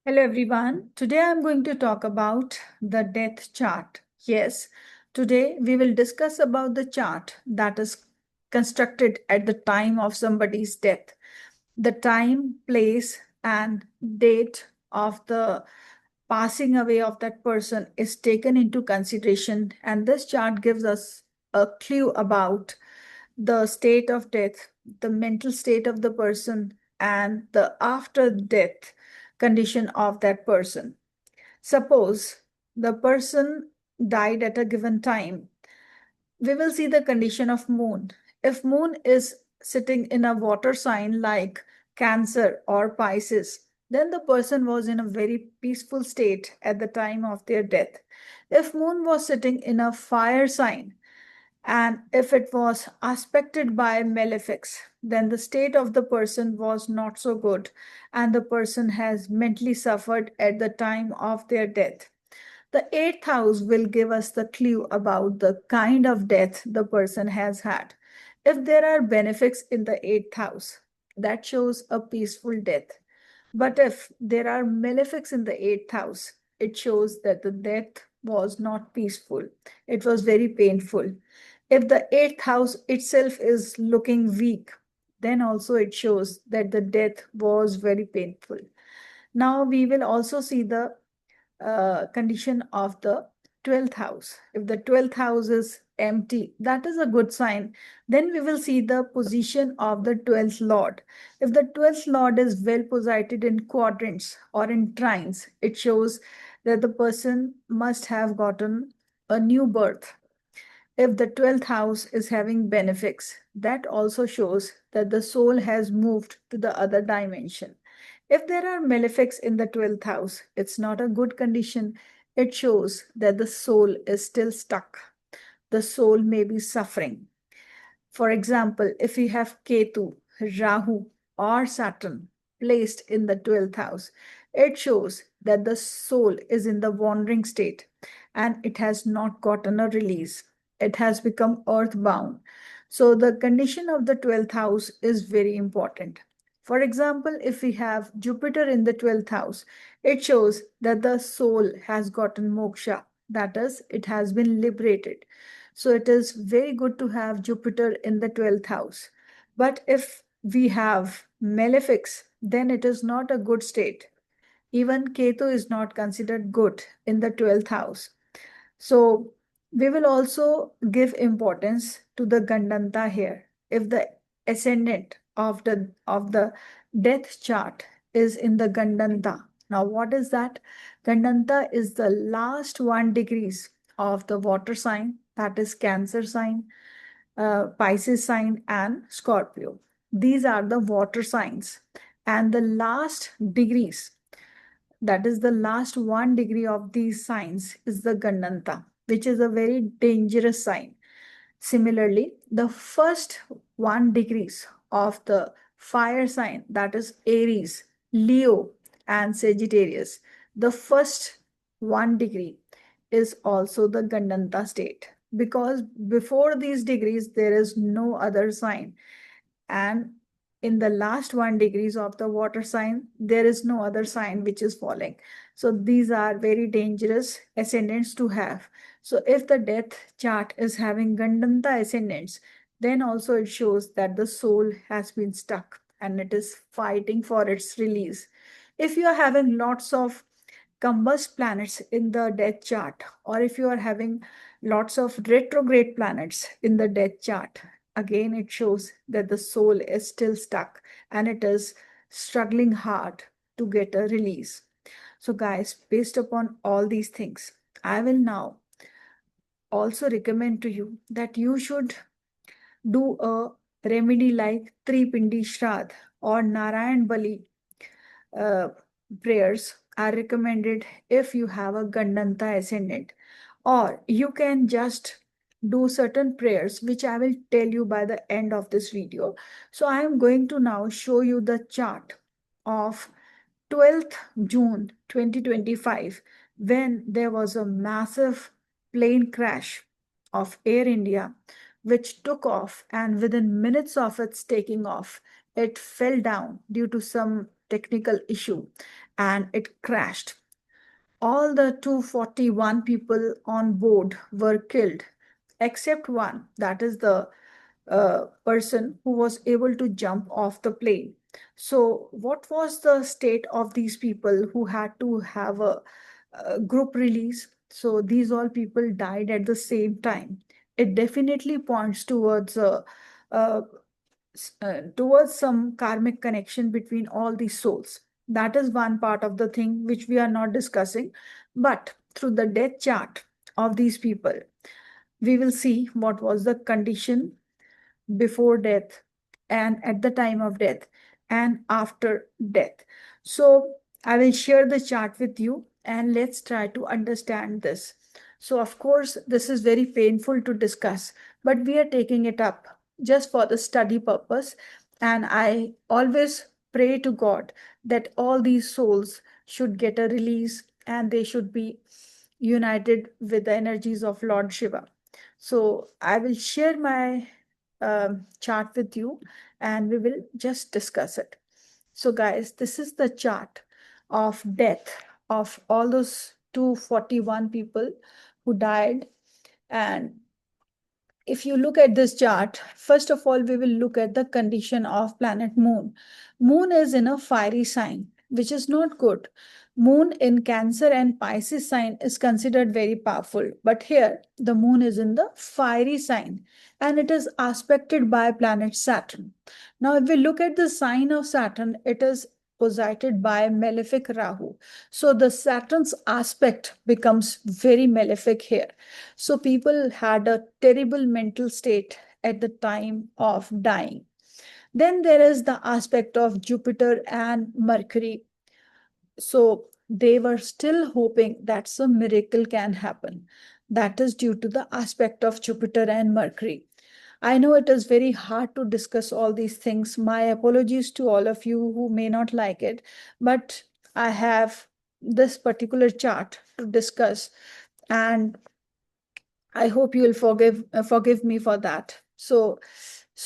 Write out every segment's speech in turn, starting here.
Hello everyone. Today I'm going to talk about the death chart. Yes, today we will discuss about the chart that is constructed at the time of somebody's death. The time, place, and date of the passing away of that person is taken into consideration, and this chart gives us a clue about the state of death, the mental state of the person, and the after death condition of that person. Suppose the person died at a given time, we will see the condition of moon. If moon is sitting in a water sign like Cancer or Pisces, then the person was in a very peaceful state at the time of their death. If moon was sitting in a fire sign, and if it was aspected by malefics, then the state of the person was not so good, and the person has mentally suffered at the time of their death. The eighth house will give us the clue about the kind of death the person has had. If there are benefics in the eighth house, that shows a peaceful death. But if there are malefics in the eighth house, it shows that the death was not peaceful. It was very painful. If the eighth house itself is looking weak, then also it shows that the death was very painful. Now we will also see the condition of the 12th house. If the 12th house is empty, that is a good sign. Then we will see the position of the 12th lord. If the 12th lord is well posited in quadrants or in trines, it shows that the person must have gotten a new birth. If the 12th house is having benefics, that also shows that the soul has moved to the other dimension. If there are malefics in the 12th house, it's not a good condition. It shows that the soul is still stuck. The soul may be suffering. For example, if we have Ketu, Rahu, or Saturn placed in the 12th house, it shows that the soul is in the wandering state and it has not gotten a release. It has become earthbound. So the condition of the 12th house is very important. For example, if we have Jupiter in the 12th house, it shows that the soul has gotten moksha, that is, it has been liberated. So it is very good to have Jupiter in the 12th house. But if we have malefics, then it is not a good state. Even Ketu is not considered good in the 12th house. So we will also give importance to the Gandanta here. If the ascendant of the death chart is in the Gandanta. Now what is that? Gandanta is the last 1 degrees of the water sign, that is Cancer sign, Pisces sign, and Scorpio. These are the water signs. And the last degrees, that is the last 1 degree of these signs, is the Gandanta, which is a very dangerous sign. Similarly, the first 1 degrees of the fire sign, that is Aries, Leo, and Sagittarius, the first 1 degree is also the Gandanta state, because before these degrees there is no other sign, and in the last 1 degrees of the water sign there is no other sign which is falling. So these are very dangerous ascendants to have. So if the death chart is having Gandanta ascendants, then also it shows that the soul has been stuck and it is fighting for its release. If you are having lots of combust planets in the death chart, or if you are having lots of retrograde planets in the death chart, again it shows that the soul is still stuck and it is struggling hard to get a release. So guys, based upon all these things, I will now also recommend to you that you should do a remedy like Tripindi Shraddh or Narayan Bali uh, prayers are recommended if you have a Gandanta ascendant, or you can just do certain prayers which I will tell you by the end of this video. So I am going to now show you the chart of 12th June 2025, when there was a massive plane crash of Air India which took off, and within minutes of its taking off it fell down due to some technical issue and it crashed. All the 241 people on board were killed, except one, that is the person who was able to jump off the plane. So, what was the state of these people who had to have a group release? So, these all people died at the same time. It definitely points uh, towards some karmic connection between all these souls. That is one part of the thing which we are not discussing. But through the death chart of these people, we will see what was the condition before death and at the time of death and after death. So I will share the chart with you and let's try to understand this. So, of course, this is very painful to discuss, but we are taking it up just for the study purpose. And I always pray to God that all these souls should get a release and they should be united with the energies of Lord Shiva. So I will share my chart with you and we will just discuss it. So, guys, this is the chart of death of all those 241 people who died. And if you look at this chart, first of all, we will look at the condition of planet Moon. Moon is in a fiery sign, which is not good. Moon in Cancer and Pisces sign is considered very powerful, but here the moon is in the fiery sign and it is aspected by planet Saturn. Now, if we look at the sign of Saturn, it is posited by malefic Rahu. So the Saturn's aspect becomes very malefic here. So people had a terrible mental state at the time of dying. Then there is the aspect of Jupiter and Mercury. So they were still hoping that some miracle can happen. That is due to the aspect of Jupiter and Mercury. I know it is very hard to discuss all these things. My apologies to all of you who may not like it, but I have this particular chart to discuss, and I hope you will forgive me for that. So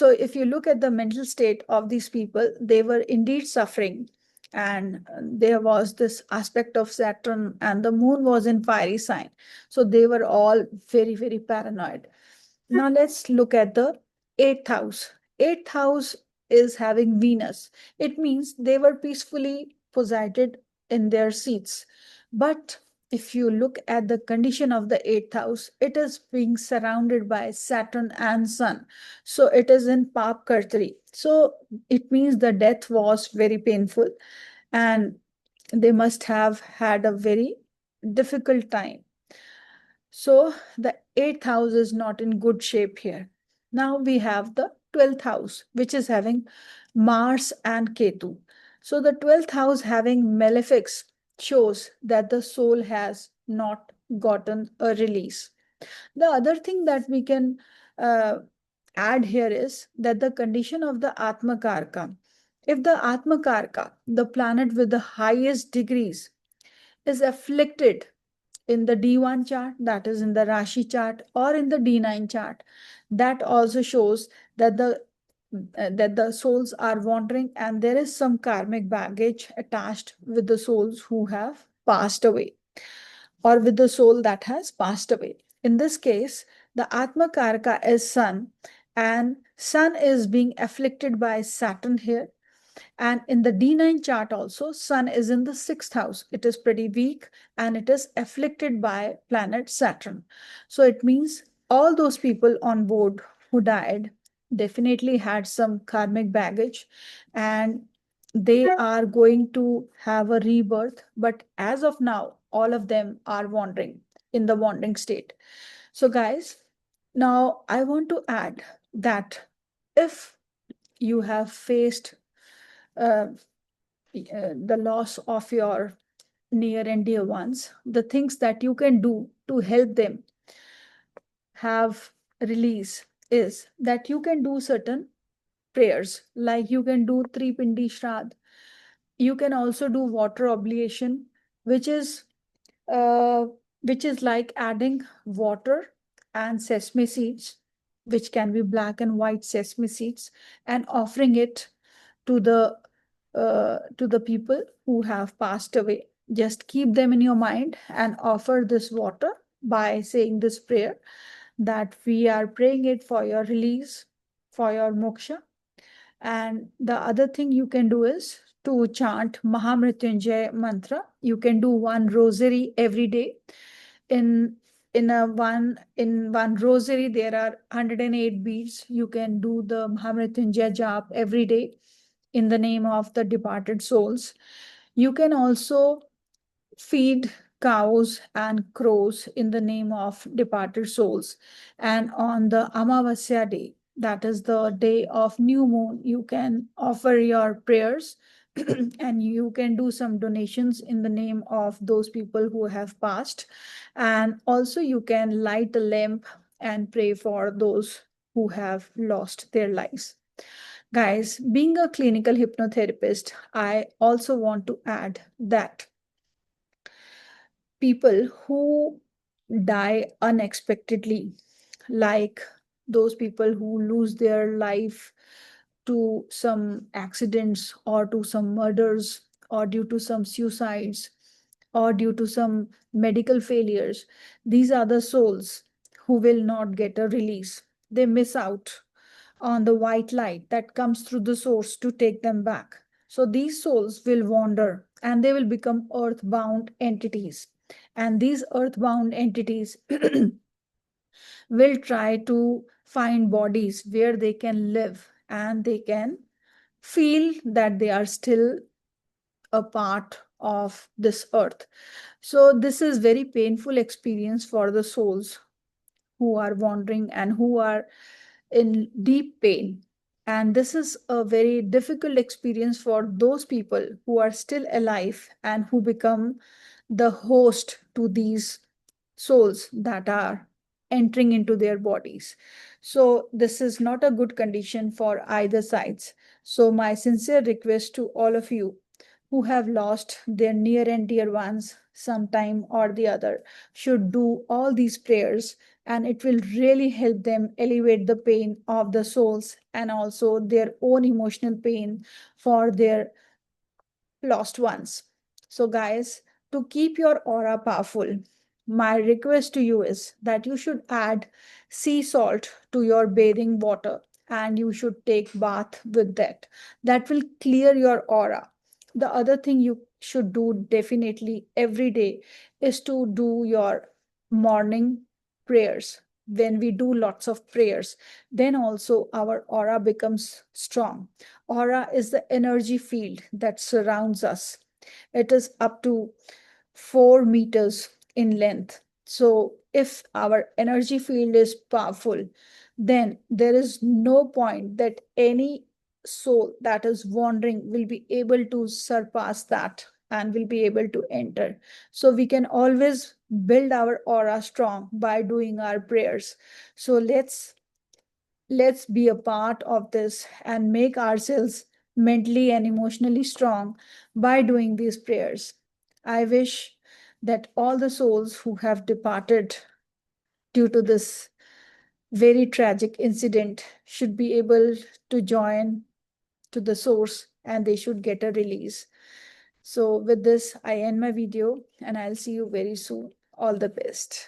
if you look at the mental state of these people, they were indeed suffering, and there was this aspect of Saturn, and the moon was in fiery sign. So they were all very, very paranoid. Now let's look at the eighth house. Eighth house is having Venus. It means they were peacefully posited in their seats. But if you look at the condition of the eighth house, it is being surrounded by Saturn and Sun. So it is in Pap Kartri. So it means the death was very painful and they must have had a very difficult time. So the eighth house is not in good shape here. Now we have the 12th house, which is having Mars and Ketu. So the 12th house having malefics shows that the soul has not gotten a release. The other thing that we can uh, add here is that the condition of the Atma Karka. If the Atma Karka, the planet with the highest degrees, is afflicted in the D1 chart, that is in the Rashi chart, or in the D9 chart, that also shows that the souls are wandering and there is some karmic baggage attached with the souls who have passed away or with the soul that has passed away. In this case, the Atma Karaka is Sun, and Sun is being afflicted by Saturn here. And in the D9 chart also, Sun is in the sixth house. It is pretty weak and it is afflicted by planet Saturn. So it means all those people on board who died definitely had some karmic baggage and they are going to have a rebirth. But as of now, all of them are wandering in the wandering state. So, guys, now I want to add that if you have faced the loss of your near and dear ones, the things that you can do to help them have release is that you can do certain prayers, like you can do Tripindi Shraddh. You can also do water oblation, which is uh, which is like adding water and sesame seeds, which can be black and white sesame seeds, and offering it to the to the people who have passed away. Just keep them in your mind and offer this water by saying this prayer, that we are praying it for your release, for your moksha. And the other thing you can do is to chant Mahamrityunjay mantra. You can do one rosary every day. In one rosary, there are 108 beads. You can do the Mahamrityunjay jap every day in the name of the departed souls. You can also feed cows and crows in the name of departed souls. And on the Amavasya day, that is the day of new moon, you can offer your prayers and you can do some donations in the name of those people who have passed. And also you can light a lamp and pray for those who have lost their lives. Guys, being a clinical hypnotherapist, I also want to add that people who die unexpectedly, like those people who lose their life to some accidents or to some murders or due to some suicides or due to some medical failures, these are the souls who will not get a release. They miss out on the white light that comes through the source to take them back. So these souls will wander and they will become earthbound entities. And these earthbound entities will try to find bodies where they can live and they can feel that they are still a part of this earth. So this is very painful experience for the souls who are wandering and who are in deep pain. And this is a very difficult experience for those people who are still alive and who become the host to these souls that are entering into their bodies. So this is not a good condition for either sides. So my sincere request to all of you who have lost their near and dear ones sometime or the other should do all these prayers, and it will really help them elevate the pain of the souls and also their own emotional pain for their lost ones. So, guys, to keep your aura powerful, my request to you is that you should add sea salt to your bathing water and you should take bath with that. That will clear your aura. The other thing you should do definitely every day is to do your morning prayers. When we do lots of prayers, then also our aura becomes strong. Aura is the energy field that surrounds us. It is up to 4 meters in length. So, if our energy field is powerful, then there is no point that any soul that is wandering will be able to surpass that and will be able to enter. So, we can always build our aura strong by doing our prayers. So, let's be a part of this and make ourselves mentally and emotionally strong by doing these prayers. I wish that all the souls who have departed due to this very tragic incident should be able to join to the source and they should get a release. So with this, I end my video and I'll see you very soon. All the best.